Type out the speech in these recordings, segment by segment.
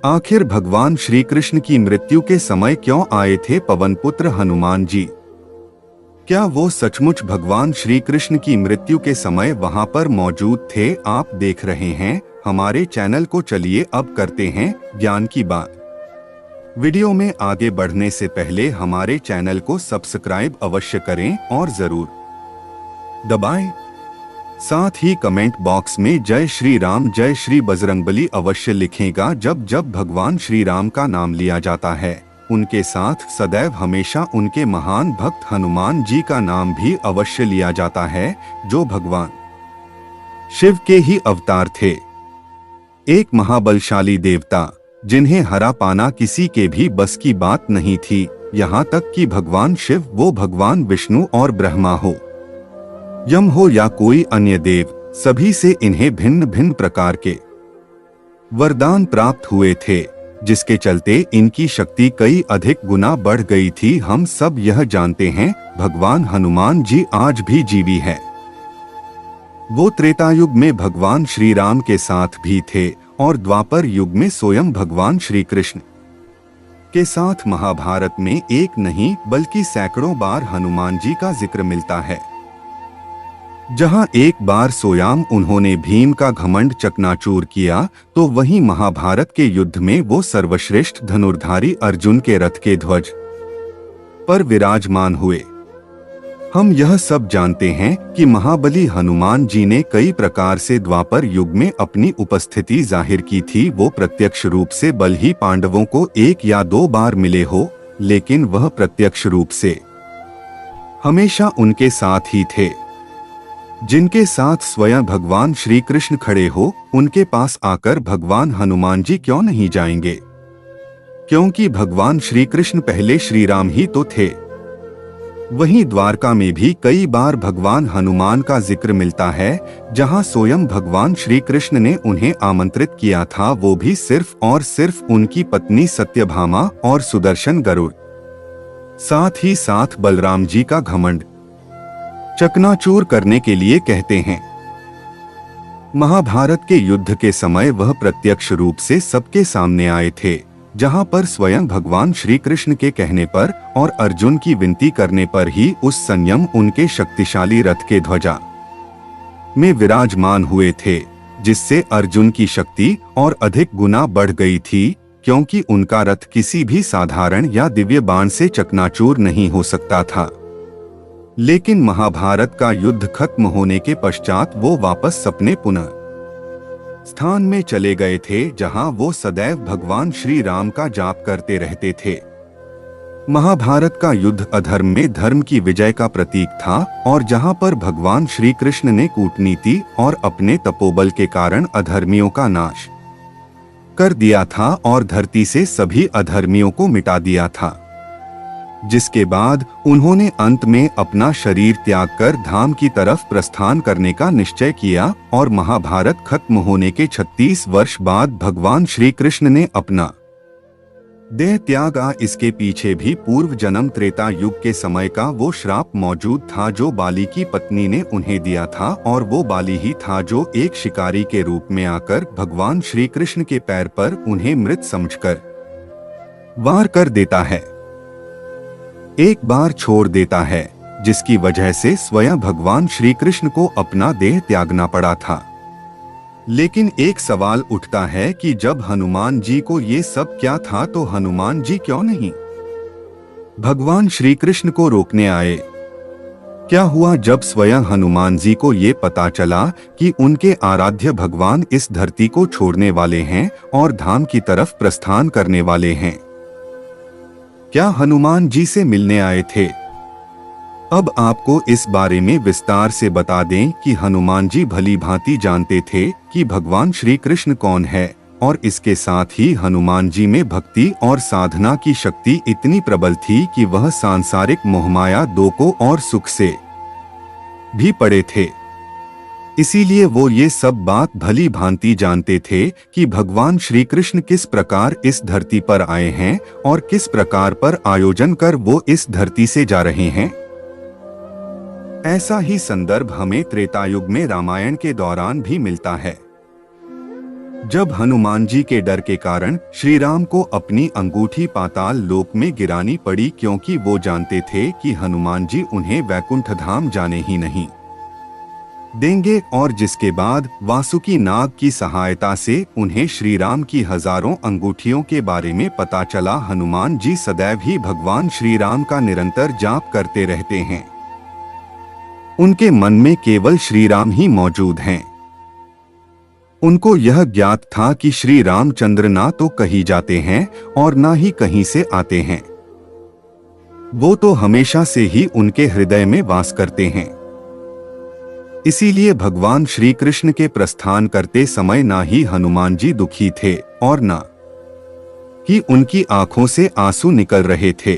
आखिर भगवान श्री कृष्ण की मृत्यु के समय क्यों आए थे पवन पुत्र हनुमान जी? क्या वो सचमुच भगवान श्री कृष्ण की मृत्यु के समय वहां पर मौजूद थे? आप देख रहे हैं हमारे चैनल को। चलिए अब करते हैं ज्ञान की बात। वीडियो में आगे बढ़ने से पहले हमारे चैनल को सब्सक्राइब अवश्य करें और जरूर दबाएं। साथ ही कमेंट बॉक्स में जय श्री राम जय श्री बजरंगबली अवश्य लिखेगा। जब जब भगवान श्री राम का नाम लिया जाता है उनके साथ सदैव हमेशा उनके महान भक्त हनुमान जी का नाम भी अवश्य लिया जाता है, जो भगवान शिव के ही अवतार थे। एक महाबलशाली देवता जिन्हें हरा पाना किसी के भी बस की बात नहीं थी, यहाँ तक कि भगवान शिव वो भगवान विष्णु और ब्रह्मा हो, यम हो या कोई अन्य देव, सभी से इन्हें भिन्न भिन्न प्रकार के वरदान प्राप्त हुए थे, जिसके चलते इनकी शक्ति कई अधिक गुना बढ़ गई थी। हम सब यह जानते हैं भगवान हनुमान जी आज भी जीवित है। वो त्रेतायुग में भगवान श्री राम के साथ भी थे और द्वापर युग में स्वयं भगवान श्री कृष्ण के साथ महाभारत में एक नहीं बल्कि सैकड़ों बार हनुमान जी का जिक्र मिलता है। जहां एक बार स्वयं उन्होंने भीम का घमंड चकनाचूर किया, तो वहीं महाभारत के युद्ध में वो सर्वश्रेष्ठ धनुर्धारी अर्जुन के रथ के ध्वज पर विराजमान हुए। हम यह सब जानते हैं कि महाबली हनुमान जी ने कई प्रकार से द्वापर युग में अपनी उपस्थिति जाहिर की थी। वो प्रत्यक्ष रूप से बल ही पांडवों को एक या दो बार मिले हो, लेकिन वह प्रत्यक्ष रूप से हमेशा उनके साथ ही थे। जिनके साथ स्वयं भगवान श्री कृष्ण खड़े हो, उनके पास आकर भगवान हनुमान जी क्यों नहीं जाएंगे? क्योंकि भगवान श्री कृष्ण पहले श्री राम ही तो थे। वहीं द्वारका में भी कई बार भगवान हनुमान का जिक्र मिलता है, जहां स्वयं भगवान श्री कृष्ण ने उन्हें आमंत्रित किया था, वो भी सिर्फ और सिर्फ उनकी पत्नी सत्यभामा और सुदर्शन गरुड़, साथ ही साथ बलराम जी का घमंड चकनाचूर करने के लिए कहते हैं। महाभारत के युद्ध के समय वह प्रत्यक्ष रूप से सबके सामने आए थे, जहां पर स्वयं भगवान श्री कृष्ण के कहने पर और अर्जुन की विनती करने पर ही उस संयम उनके शक्तिशाली रथ के ध्वजा में विराजमान हुए थे, जिससे अर्जुन की शक्ति और अधिक गुना बढ़ गई थी, क्योंकि उनका रथ किसी भी साधारण या दिव्य बाण से चकनाचूर नहीं हो सकता था। लेकिन महाभारत का युद्ध खत्म होने के पश्चात वो वापस अपने पुनः स्थान में चले गए थे, जहां वो सदैव भगवान श्री राम का जाप करते रहते थे। महाभारत का युद्ध अधर्म में धर्म की विजय का प्रतीक था, और जहां पर भगवान श्री कृष्ण ने कूटनीति और अपने तपोबल के कारण अधर्मियों का नाश कर दिया था और धरती से सभी अधर्मियों को मिटा दिया था, जिसके बाद उन्होंने अंत में अपना शरीर त्याग कर धाम की तरफ प्रस्थान करने का निश्चय किया, और महाभारत खत्म होने के 36 वर्ष बाद भगवान श्री कृष्ण ने अपना देह त्यागा। इसके पीछे भी पूर्व जन्म त्रेता युग के समय का वो श्राप मौजूद था, जो बाली की पत्नी ने उन्हें दिया था, और वो बाली ही था जो एक शिकारी के रूप में आकर भगवान श्री कृष्ण के पैर पर उन्हें मृत समझकर वार कर देता है, एक बार छोड़ देता है, जिसकी वजह से स्वयं भगवान श्री कृष्ण को अपना देह त्यागना पड़ा था। लेकिन एक सवाल उठता है कि जब हनुमान जी को ये सब क्या था, तो हनुमान जी क्यों नहीं भगवान श्री कृष्ण को रोकने आए? क्या हुआ जब स्वयं हनुमान जी को ये पता चला कि उनके आराध्य भगवान इस धरती को छोड़ने वाले हैं और धाम की तरफ प्रस्थान करने वाले हैं? क्या हनुमान जी से मिलने आए थे? अब आपको इस बारे में विस्तार से बता दें कि हनुमान जी भली भांति जानते थे कि भगवान श्री कृष्ण कौन है, और इसके साथ ही हनुमान जी में भक्ति और साधना की शक्ति इतनी प्रबल थी कि वह सांसारिक मोहमाया दोषों और सुख से भी पड़े थे। इसीलिए वो ये सब बात भली भांति जानते थे कि भगवान श्री कृष्ण किस प्रकार इस धरती पर आए हैं और किस प्रकार पर आयोजन कर वो इस धरती से जा रहे हैं। ऐसा ही संदर्भ हमें त्रेतायुग में रामायण के दौरान भी मिलता है, जब हनुमान जी के डर के कारण श्री राम को अपनी अंगूठी पाताल लोक में गिरानी पड़ी, क्योंकि वो जानते थे कि हनुमान जी उन्हें वैकुंठ धाम जाने ही नहीं देंगे, और जिसके बाद वासुकी नाग की सहायता से उन्हें श्री राम की हजारों अंगूठियों के बारे में पता चला। हनुमान जी सदैव ही भगवान श्री राम का निरंतर जाप करते रहते हैं। उनके मन में केवल श्री राम ही मौजूद हैं। उनको यह ज्ञात था कि श्री रामचंद्र ना तो कहीं जाते हैं और ना ही कहीं से आते हैं, वो तो हमेशा से ही उनके हृदय में वास करते हैं। इसीलिए भगवान श्री कृष्ण के प्रस्थान करते समय ना ही हनुमान जी दुखी थे और ना ही उनकी आंखों से आंसू निकल रहे थे।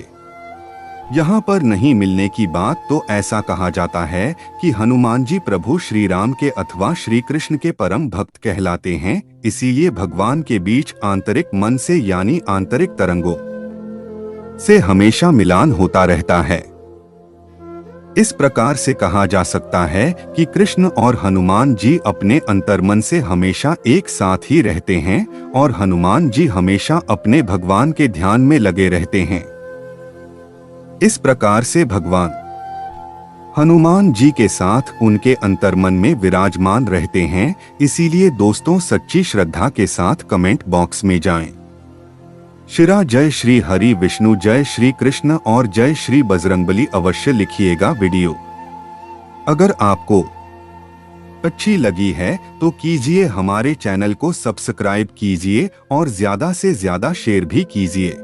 यहाँ पर नहीं मिलने की बात तो ऐसा कहा जाता है कि हनुमान जी प्रभु श्री राम के अथवा श्री कृष्ण के परम भक्त कहलाते हैं। इसीलिए भगवान के बीच आंतरिक मन से यानी आंतरिक तरंगों से हमेशा मिलान होता रहता है। इस प्रकार से कहा जा सकता है कि कृष्ण और हनुमान जी अपने अंतर्मन से हमेशा एक साथ ही रहते हैं और हनुमान जी हमेशा अपने भगवान के ध्यान में लगे रहते हैं। इस प्रकार से भगवान हनुमान जी के साथ उनके अंतर्मन में विराजमान रहते हैं। इसीलिए दोस्तों, सच्ची श्रद्धा के साथ कमेंट बॉक्स में जाएं। शिरा जय श्री हरि विष्णु, जय श्री कृष्ण और जय श्री बजरंगबली अवश्य लिखिएगा। वीडियो अगर आपको अच्छी लगी है तो कीजिए, हमारे चैनल को सब्सक्राइब कीजिए और ज्यादा से ज्यादा शेयर भी कीजिए।